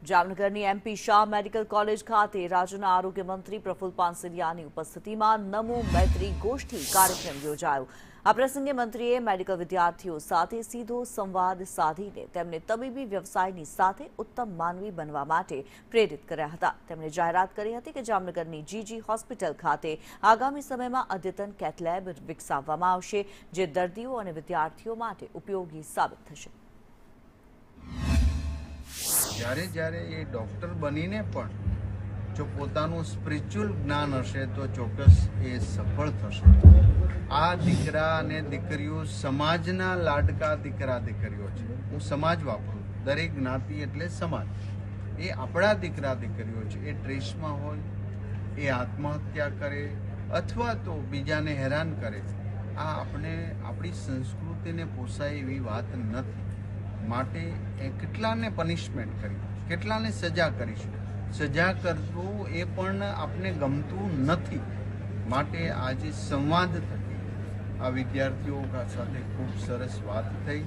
જામનગરની MP Shah medical college ખાતે રાજ્યના આરોગ્ય મંત્રી પ્રફુલ્લ પાનસરિયાની ઉપસ્થિતિમાં નમો મૈત્રી ગોષ્ઠી કાર્યક્રમ યોજાયો। આ પ્રસંગે મંત્રીએ મેડિકલ વિદ્યાર્થીઓ સાથે સીધો સંવાદ સાધીને તેમને તબીબી વ્યવસાયની સાથે ઉત્તમ માનવી બનવા માટે પ્રેરિત કર્યા હતા। તેમણે જાહેરાત કરી હતી કે જામનગરની જીજી હોસ્પિટલ ખાતે આગામી સમયમાં અદ્યતન કેથ લેબ વિકસાવવામાં આવશે, જે દર્દીઓ અને વિદ્યાર્થીઓ માટે ઉપયોગી સાબિત થશે। જ્યારે જ્યારે એ ડૉક્ટર બનીને પણ જો પોતાનું સ્પિરિચ્યુઅલ જ્ઞાન હશે તો ચોક્કસ એ સફળ થશે। આ દીકરા અને દીકરીઓ સમાજના લાડકા દીકરા દીકરીઓ છે। હું સમાજ વાપરું, દરેક જ્ઞાતિ એટલે સમાજ। એ આપણા દીકરા દીકરીઓ છે। એ ટ્રેસમાં હોય, એ આત્મહત્યા કરે અથવા તો બીજાને હેરાન કરે, આ આપણી સંસ્કૃતિને પોસાય એવી વાત નથી। માટે કેટલાને પનિશમેન્ટ કરી, કેટલાને સજા કરીશું। સજા કરવું એ પણ આપણે ગમતું નથી। માટે આજે સંવાદ થકી આ વિદ્યાર્થીઓ સાથે ખૂબ સરસ વાત થઈ।